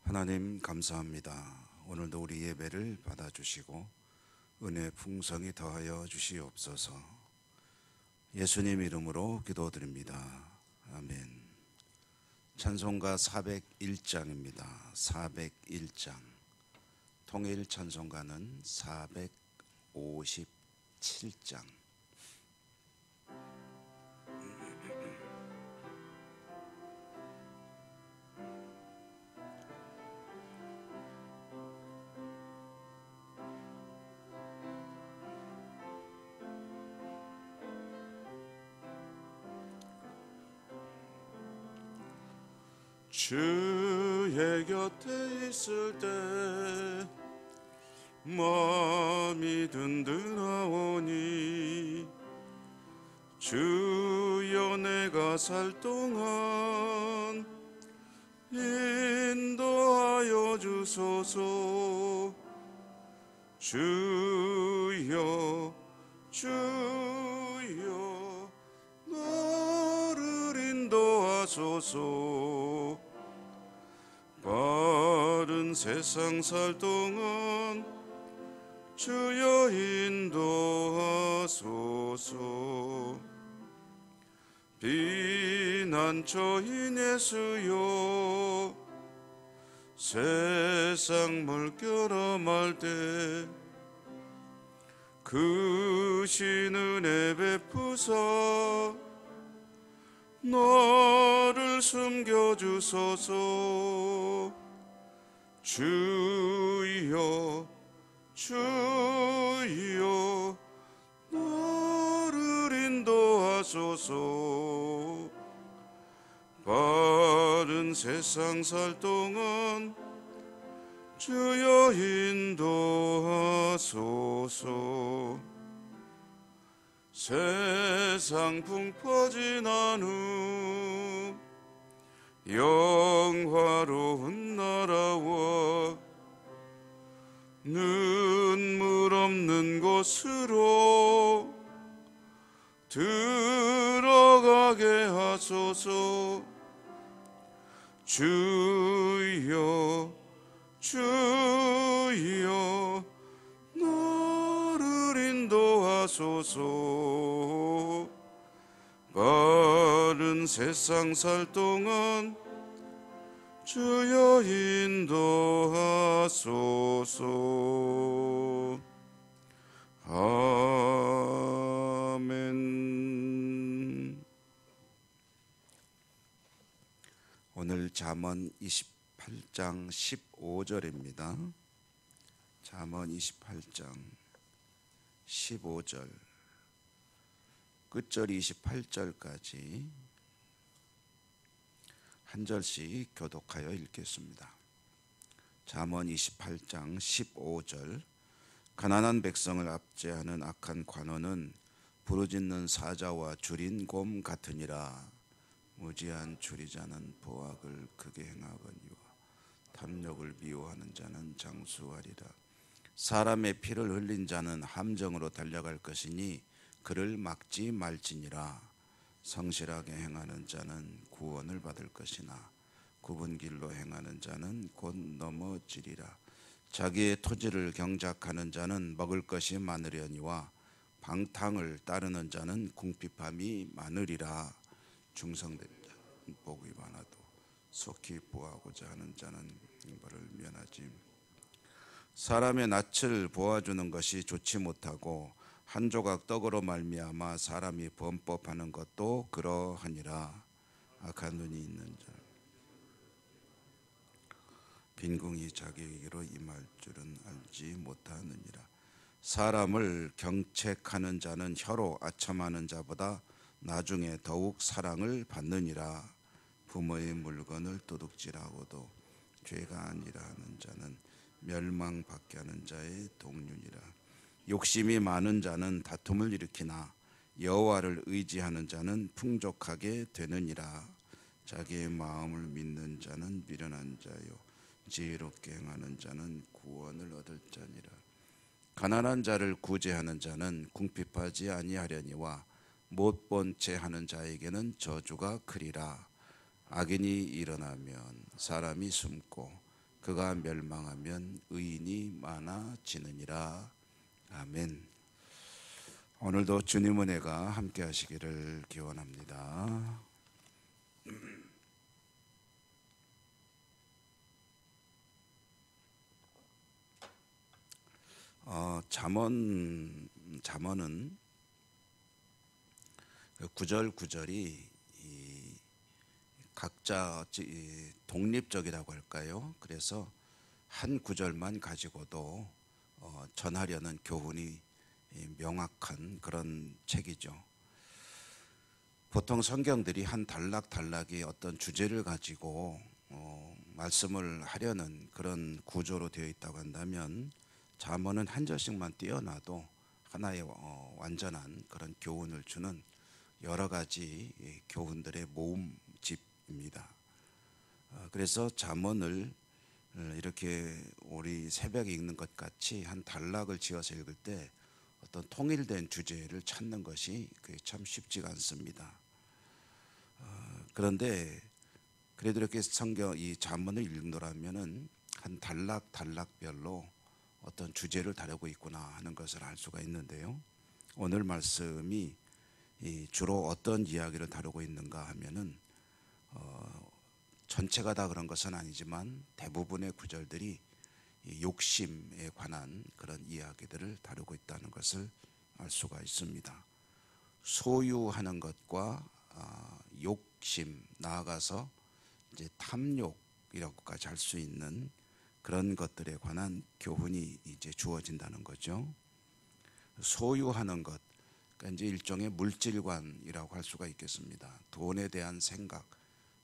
하나님 감사합니다. 오늘도 우리 예배를 받아주시고 은혜 풍성히 더하여 주시옵소서. 예수님 이름으로 기도드립니다. 아멘. 찬송가 401장입니다. 401장. 통일 찬송가는 457장. 주의 곁에 있을 때 마음이 든든하오니 주여 내가 살 동안 인도하여 주소서. 주여 주여 나를 인도하소서. 바른 세상 살 동안 주여 인도하소서. 비난처인 예수여 세상 물결함할 때 크신 은혜 베푸사 나를 숨겨주소서. 주여 주여 나를 인도하소서. 바른 세상 살 동안 주여 인도하소서. 세상 풍 퍼진 후 영화로운 나라와 눈물 없는 곳으로 들어가게 하소서. 주여 주여 나를 인도하소서. 바른 세상 살 동안 주여 인도하소서. 아멘. 오늘 잠언 28장 15절입니다. 잠언 28장 15절 끝절 28절까지 한 절씩 교독하여 읽겠습니다. 잠언 28장 15절. 가난한 백성을 압제하는 악한 관원은 부르짖는 사자와 줄인 곰 같으니라. 무지한 주리자는 보악을 크게 행하거니와 탐욕을 미워하는 자는 장수하리라. 사람의 피를 흘린 자는 함정으로 달려갈 것이니 그를 막지 말지니라. 성실하게 행하는 자는 구원을 받을 것이나 굽은 길로 행하는 자는 곧 넘어지리라. 자기의 토지를 경작하는 자는 먹을 것이 많으려니와 방탕을 따르는 자는 궁핍함이 많으리라. 충성된 자는 복이 많아도 속히 보호하고자 하는 자는 벌을 면하지. 사람의 낯을 보아주는 것이 좋지 못하고 한 조각 떡으로 말미암아 사람이 범법하는 것도 그러하니라. 악한 눈이 있는 자 빈궁이 자기에게로 임할 줄은 알지 못하느니라. 사람을 경책하는 자는 혀로 아첨하는 자보다 나중에 더욱 사랑을 받느니라. 부모의 물건을 도둑질하고도 죄가 아니라 하는 자는 멸망받게 하는 자의 동륜이라. 욕심이 많은 자는 다툼을 일으키나 여호와를 의지하는 자는 풍족하게 되느니라. 자기의 마음을 믿는 자는 미련한 자요 지혜롭게 행하는 자는 구원을 얻을 자니라. 가난한 자를 구제하는 자는 궁핍하지 아니하려니와 못 본 채 하는 자에게는 저주가 크리라. 악인이 일어나면 사람이 숨고 그가 멸망하면 의인이 많아지느니라. 아멘. 오늘도 주님 은혜가 함께 하시기를 기원합니다. 잠언은 구절구절이 각자 독립적이라고 할까요? 그래서 한 구절만 가지고도 전하려는 교훈이 명확한 그런 책이죠. 보통 성경들이 한 단락단락이 어떤 주제를 가지고 말씀을 하려는 그런 구조로 되어 있다고 한다면, 잠언은 한 절씩만 띄어놔도 하나의 완전한 그런 교훈을 주는 여러 가지 교훈들의 모음집입니다. 그래서 잠언을 이렇게 우리 새벽에 읽는 것 같이 한 단락을 지어서 읽을 때 어떤 통일된 주제를 찾는 것이 참 쉽지가 않습니다. 그런데 그래도 이렇게 성경 이 잠언을 읽노라면은 한 단락별로 어떤 주제를 다루고 있구나 하는 것을 알 수가 있는데요. 오늘 말씀이 주로 어떤 이야기를 다루고 있는가 하면은 전체가 다 그런 것은 아니지만 대부분의 구절들이 욕심에 관한 그런 이야기들을 다루고 있다는 것을 알 수가 있습니다. 소유하는 것과 욕심, 나아가서 이제 탐욕이라고까지 할 수 있는 그런 것들에 관한 교훈이 이제 주어진다는 거죠. 소유하는 것, 그러니까 이제 일종의 물질관이라고 할 수가 있겠습니다. 돈에 대한 생각,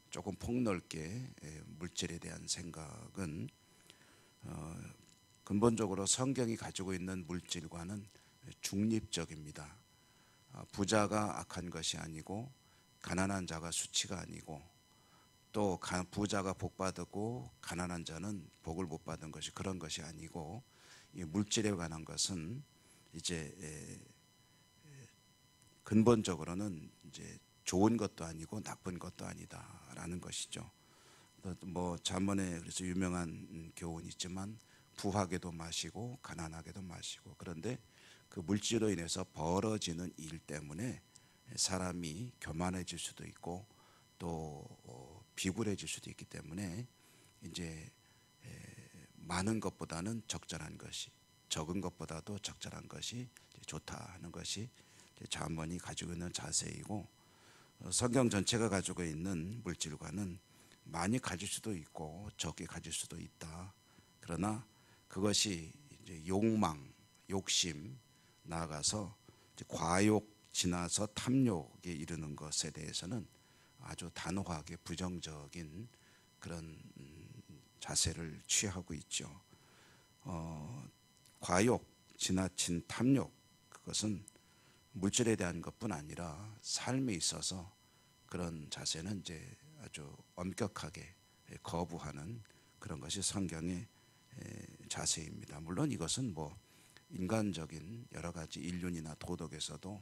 조금 폭넓게 물질에 대한 생각은 근본적으로 성경이 가지고 있는 물질관은 중립적입니다. 부자가 악한 것이 아니고 가난한 자가 수치가 아니고, 또 부자가 복 받고 가난한 자는 복을 못 받은 것이 그런 것이 아니고, 이 물질에 관한 것은 이제 근본적으로는 이제 좋은 것도 아니고 나쁜 것도 아니다라는 것이죠. 뭐 잠언에 그래서 유명한 교훈이 있지만 부하게도 마시고 가난하게도 마시고, 그런데 그 물질로 인해서 벌어지는 일 때문에 사람이 교만해질 수도 있고 또 비굴해질 수도 있기 때문에 이제 많은 것보다는 적절한 것이, 적은 것보다도 적절한 것이 좋다 하는 것이 잠언이 가지고 있는 자세이고, 성경 전체가 가지고 있는 물질과는 많이 가질 수도 있고 적게 가질 수도 있다. 그러나 그것이 이제 욕망, 욕심, 나아가서 과욕 지나서 탐욕에 이르는 것에 대해서는 아주 단호하게 부정적인 그런 자세를 취하고 있죠. 과욕, 지나친 탐욕, 그것은 물질에 대한 것뿐 아니라 삶에 있어서 그런 자세는 이제 아주 엄격하게 거부하는 그런 것이 성경의 자세입니다. 물론 이것은 뭐 인간적인 여러 가지 인륜이나 도덕에서도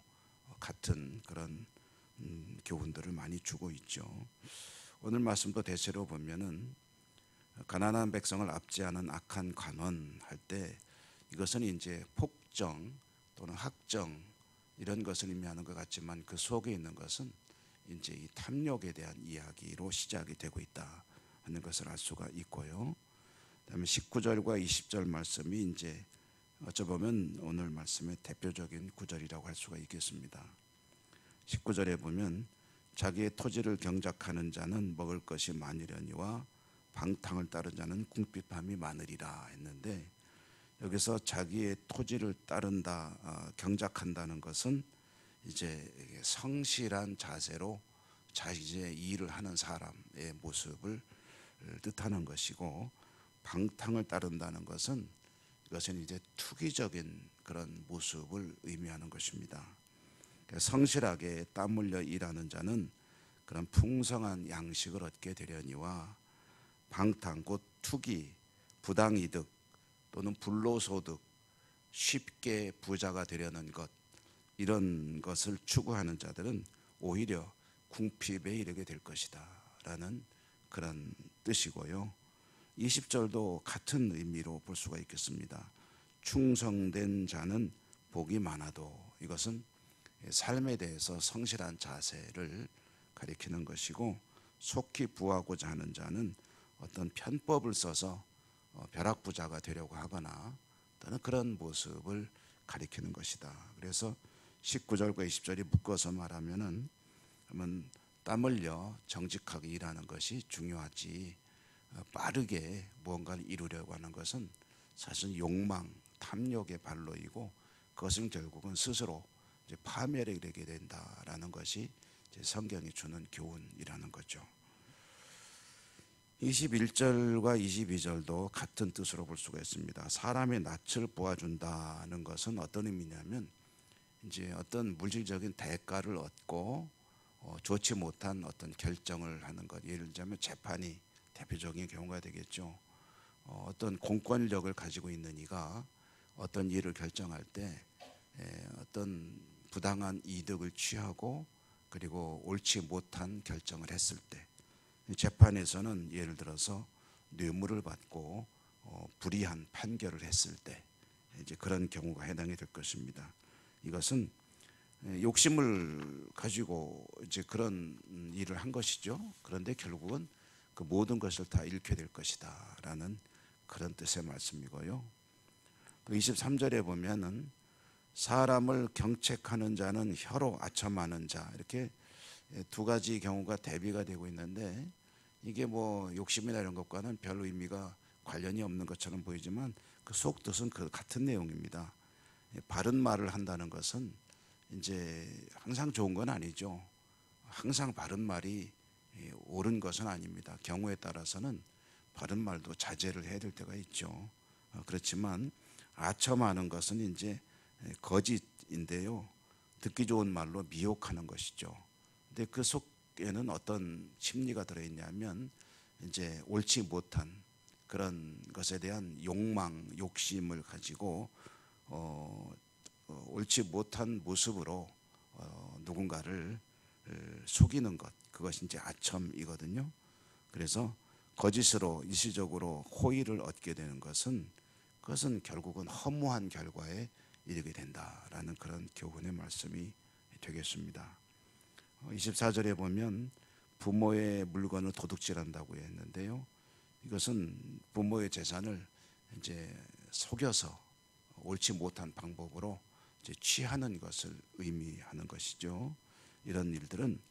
같은 그런 교훈들을 많이 주고 있죠. 오늘 말씀도 대체로 보면은 가난한 백성을 압제하는 악한 관원 할 때 이것은 이제 폭정 또는 학정 이런 것을 의미하는 것 같지만, 그 속에 있는 것은 이제 이 탐욕에 대한 이야기로 시작이 되고 있다 하는 것을 알 수가 있고요. 그다음에 19절과 20절 말씀이 이제 어쩌보면 오늘 말씀의 대표적인 구절이라고 할 수가 있겠습니다. 19절에 보면 자기의 토지를 경작하는 자는 먹을 것이 많으려니와 방탕을 따른 자는 궁핍함이 많으리라 했는데, 여기서 자기의 토지를 따른다, 경작한다는 것은 이제 성실한 자세로 자기의 일을 하는 사람의 모습을 뜻하는 것이고, 방탕을 따른다는 것은 이것은 이제 투기적인 그런 모습을 의미하는 것입니다. 성실하게 땀 흘려 일하는 자는 그런 풍성한 양식을 얻게 되려니와, 방탕 곧 투기, 부당이득 또는 불로소득, 쉽게 부자가 되려는 것, 이런 것을 추구하는 자들은 오히려 궁핍에 이르게 될 것이다 라는 그런 뜻이고요. 20절도 같은 의미로 볼 수가 있겠습니다. 충성된 자는 복이 많아도, 이것은 삶에 대해서 성실한 자세를 가리키는 것이고, 속히 부하고자 하는 자는 어떤 편법을 써서 벼락부자가 되려고 하거나 또는 그런 모습을 가리키는 것이다. 그래서 19절과 20절이 묶어서 말하면은, 땀 흘려 정직하게 일하는 것이 중요하지, 빠르게 무언가를 이루려고 하는 것은 사실 욕망, 탐욕의 발로이고, 그것은 결국은 스스로 이제 파멸에 이르게 된다라는 것이 이제 성경이 주는 교훈이라는 거죠. 21절과 22절도 같은 뜻으로 볼 수가 있습니다. 사람의 낯을 보아준다는 것은 어떤 의미냐면, 이제 어떤 물질적인 대가를 얻고 좋지 못한 어떤 결정을 하는 것, 예를 들자면 재판이 대표적인 경우가 되겠죠. 어떤 공권력을 가지고 있는 이가 어떤 일을 결정할 때 어떤 부당한 이득을 취하고, 그리고 옳지 못한 결정을 했을 때, 재판에서는 예를 들어서 뇌물을 받고 불이한 판결을 했을 때, 이제 그런 경우가 해당이 될 것입니다. 이것은 욕심을 가지고 이제 그런 일을 한 것이죠. 그런데 결국은 그 모든 것을 다 잃게 될 것이다 라는 그런 뜻의 말씀이고요. 또 23절에 보면은 사람을 경책하는 자는 혀로 아첨하는 자, 이렇게 두 가지 경우가 대비가 되고 있는데, 이게 뭐 욕심이나 이런 것과는 별 의미가 관련이 없는 것처럼 보이지만 그 속뜻은 그 같은 내용입니다. 바른 말을 한다는 것은 이제 항상 좋은 건 아니죠. 항상 바른 말이 옳은 것은 아닙니다. 경우에 따라서는 바른 말도 자제를 해야 될 때가 있죠. 그렇지만 아첨하는 것은 이제 거짓인데요, 듣기 좋은 말로 미혹하는 것이죠. 근데 그 속에는 어떤 심리가 들어있냐면, 이제 옳지 못한 그런 것에 대한 욕망, 욕심을 가지고 옳지 못한 모습으로 누군가를 속이는 것, 그것이 이제 아첨이거든요. 그래서 거짓으로 일시적으로 호의를 얻게 되는 것은, 그것은 결국은 허무한 결과에 이르게 된다라는 그런 교훈의 말씀이 되겠습니다. 24절에 보면 부모의 물건을 도둑질한다고 했는데요, 이것은 부모의 재산을 이제 속여서 옳지 못한 방법으로 이제 취하는 것을 의미하는 것이죠. 이런 일들은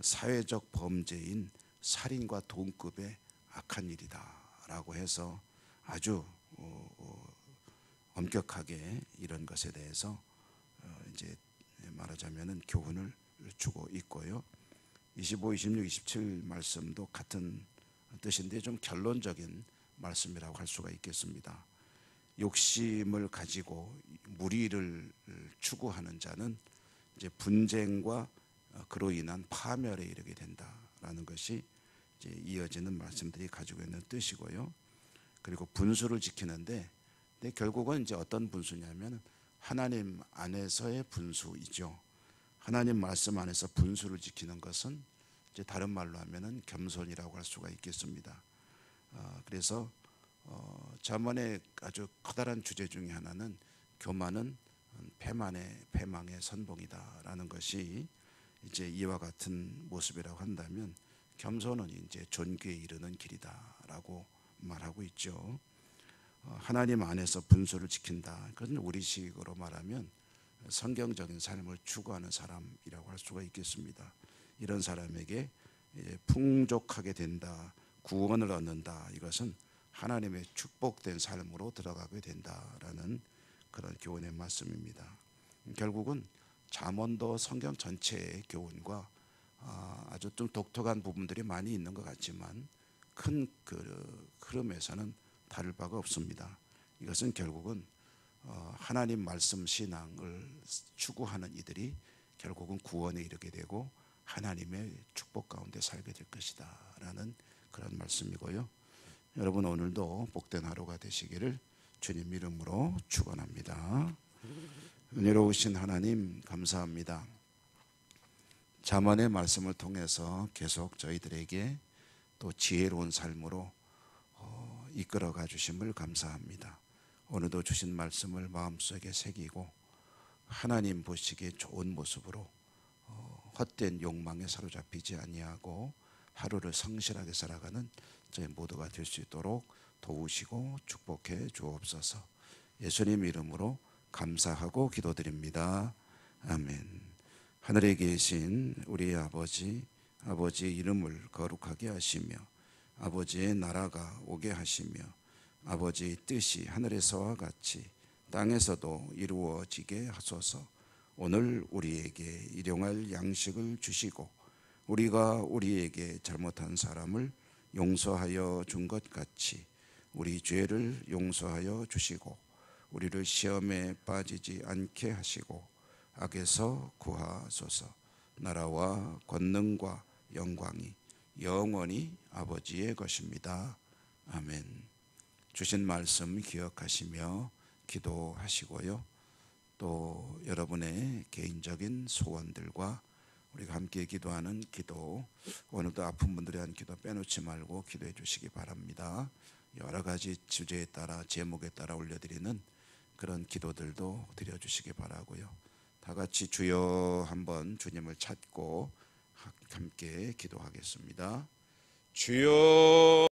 사회적 범죄인 살인과 동급의 악한 일이다라고 해서 아주 엄격하게 이런 것에 대해서 이제 말하자면은 교훈을 주고 있고요. 25, 26, 27 말씀도 같은 뜻인데 좀 결론적인 말씀이라고 할 수가 있겠습니다. 욕심을 가지고 무리를 추구하는 자는 이제 분쟁과 그로 인한 파멸에 이르게 된다라는 것이 이제 이어지는 말씀들이 가지고 있는 뜻이고요. 그리고 분수를 지키는데, 근데 결국은 이제 어떤 분수냐면 하나님 안에서의 분수이죠. 하나님 말씀 안에서 분수를 지키는 것은 이제 다른 말로 하면은 겸손이라고 할 수가 있겠습니다. 그래서 잠언의 아주 커다란 주제 중에 하나는 교만은 패망의 선봉이다라는 것이 이제 이와 같은 모습이라고 한다면, 겸손은 이제 존귀에 이르는 길이다라고 말하고 있죠. 하나님 안에서 분수를 지킨다, 그것은 우리식으로 말하면 성경적인 삶을 추구하는 사람이라고 할 수가 있겠습니다. 이런 사람에게 풍족하게 된다, 구원을 얻는다, 이것은 하나님의 축복된 삶으로 들어가게 된다라는 그런 교훈의 말씀입니다. 결국은 잠언도 성경 전체의 교훈과 아주 좀 독특한 부분들이 많이 있는 것 같지만 큰 그 흐름에서는 다를 바가 없습니다. 이것은 결국은 하나님 말씀 신앙을 추구하는 이들이 결국은 구원에 이르게 되고 하나님의 축복 가운데 살게 될 것이다 라는 그런 말씀이고요. 여러분, 오늘도 복된 하루가 되시기를 주님 이름으로 축원합니다. 은혜로우신 하나님 감사합니다. 잠언의 말씀을 통해서 계속 저희들에게 또 지혜로운 삶으로 이끌어가 주심을 감사합니다. 오늘도 주신 말씀을 마음속에 새기고 하나님 보시기에 좋은 모습으로 헛된 욕망에 사로잡히지 아니하고 하루를 성실하게 살아가는 저희 모두가 될 수 있도록 도우시고 축복해 주옵소서. 예수님 이름으로 감사하고 기도드립니다. 아멘. 하늘에 계신 우리 아버지, 아버지의 이름을 거룩하게 하시며 아버지의 나라가 오게 하시며 아버지의 뜻이 하늘에서와 같이 땅에서도 이루어지게 하소서. 오늘 우리에게 일용할 양식을 주시고 우리가 우리에게 잘못한 사람을 용서하여 준 것 같이 우리 죄를 용서하여 주시고 우리를 시험에 빠지지 않게 하시고 악에서 구하소서. 나라와 권능과 영광이 영원히 아버지의 것입니다. 아멘. 주신 말씀 기억하시며 기도하시고요. 또 여러분의 개인적인 소원들과 우리가 함께 기도하는 기도, 오늘도 아픈 분들에 대한 기도 빼놓지 말고 기도해 주시기 바랍니다. 여러 가지 주제에 따라 제목에 따라 올려드리는 그런 기도들도 드려주시기 바라고요. 다 같이 주여 한번 주님을 찾고 함께 기도하겠습니다. 주여.